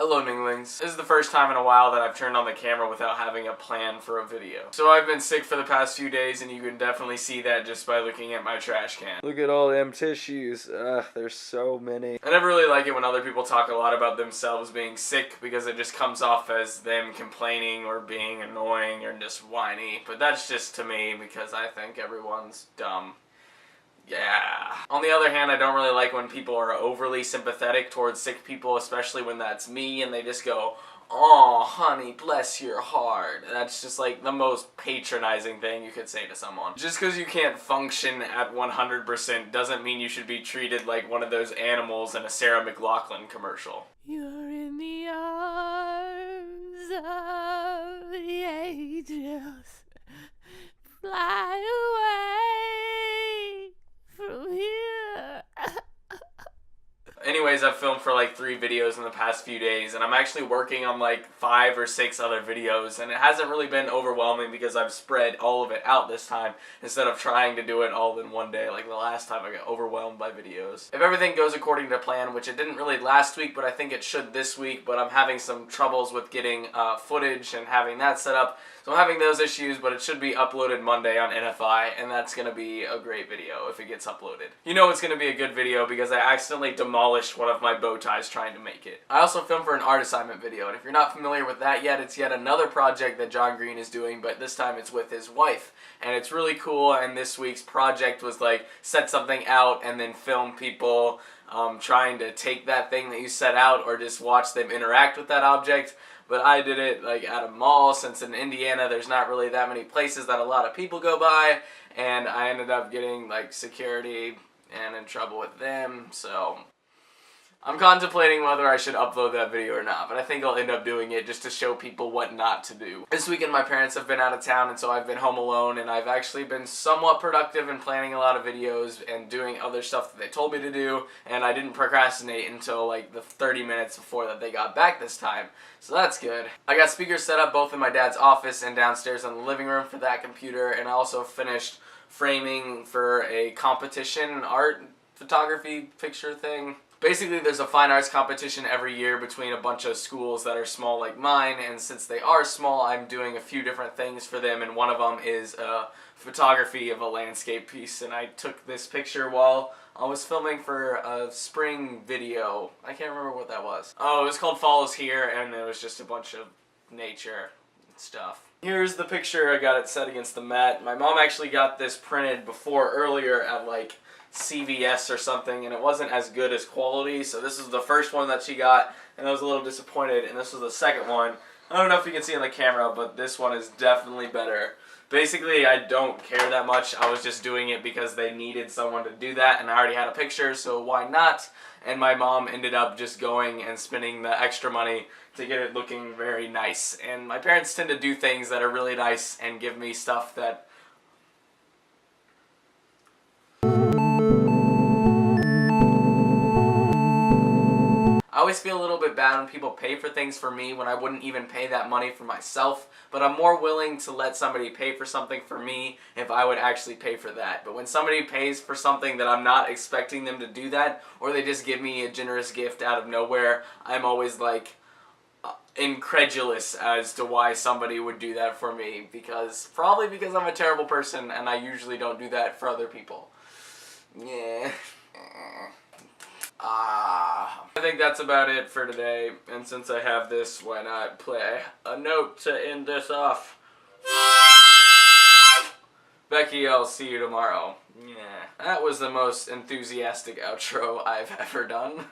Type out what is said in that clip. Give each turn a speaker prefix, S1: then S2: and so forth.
S1: Hello Ninglings. This is the first time in a while that I've turned on the camera without having a plan for a video. So I've been sick for the past few days and you can definitely see that just by looking at my trash can.
S2: Look at all them tissues. Ugh, there's so many.
S1: I never really like it when other people talk a lot about themselves being sick because it just comes off as them complaining or being annoying or just whiny. But that's just to me because I think everyone's dumb. Yeah. On the other hand, I don't really like when people are overly sympathetic towards sick people, especially when that's me, and they just go, "Aw, honey, bless your heart." That's just like the most patronizing thing you could say to someone. Just because you can't function at 100% doesn't mean you should be treated like one of those animals in a Sarah McLachlan commercial.
S3: You're in the arms of the angels. Fly away from here.
S1: Anyways, I've filmed for like 3 videos in the past few days, and I'm actually working on like 5 or 6 other videos, and it hasn't really been overwhelming because I've spread all of it out this time instead of trying to do it all in one day like the last time I got overwhelmed by videos. If everything goes according to plan, which it didn't really last week, but I think it should this week, but I'm having some troubles with getting footage and having that set up, so I'm having those issues, but it should be uploaded Monday on NFI, and that's going to be a great video if it gets uploaded. You know it's going to be a good video because I accidentally demolished one of my bow ties trying to make it. I also filmed for an art assignment video, and if you're not familiar with that yet, it's yet another project that John Green is doing, but this time it's with his wife. And it's really cool, and this week's project was like set something out and then film people trying to take that thing that you set out or just watch them interact with that object. But I did it like at a mall, since in Indiana there's not really that many places that a lot of people go by, and I ended up getting like security and in trouble with them, so I'm contemplating whether I should upload that video or not, but I think I'll end up doing it just to show people what not to do. This weekend my parents have been out of town, and so I've been home alone, and I've actually been somewhat productive in planning a lot of videos and doing other stuff that they told me to do, and I didn't procrastinate until like the 30 minutes before that they got back this time, so that's good. I got speakers set up both in my dad's office and downstairs in the living room for that computer, and I also finished framing for a competition art photography picture thing. Basically, there's a fine arts competition every year between a bunch of schools that are small like mine, and since they are small, I'm doing a few different things for them, and one of them is photography of a landscape piece, and I took this picture while I was filming for a spring video. I can't remember what that was. Oh, it was called Follows Here, and it was just a bunch of nature and stuff. Here's the picture. I got it set against the mat. My mom actually got this printed earlier at like CVS or something, and it wasn't as good as quality, so this is the first one that she got, and I was a little disappointed, and this was the second one. I don't know if you can see on the camera, but this one is definitely better. Basically, I don't care that much. I was just doing it because they needed someone to do that, and I already had a picture, so why not? And my mom ended up just going and spending the extra money to get it looking very nice. And my parents tend to do things that are really nice and give me stuff that I always feel a little bit bad when people pay for things for me when I wouldn't even pay that money for myself, but I'm more willing to let somebody pay for something for me if I would actually pay for that. But when somebody pays for something that I'm not expecting them to do that, or they just give me a generous gift out of nowhere, I'm always like incredulous as to why somebody would do that for me, probably because I'm a terrible person and I usually don't do that for other people. Yeah. I think that's about it for today, and since I have this, why not play a note to end this off? Becky, I'll see you tomorrow. Yeah. That was the most enthusiastic outro I've ever done.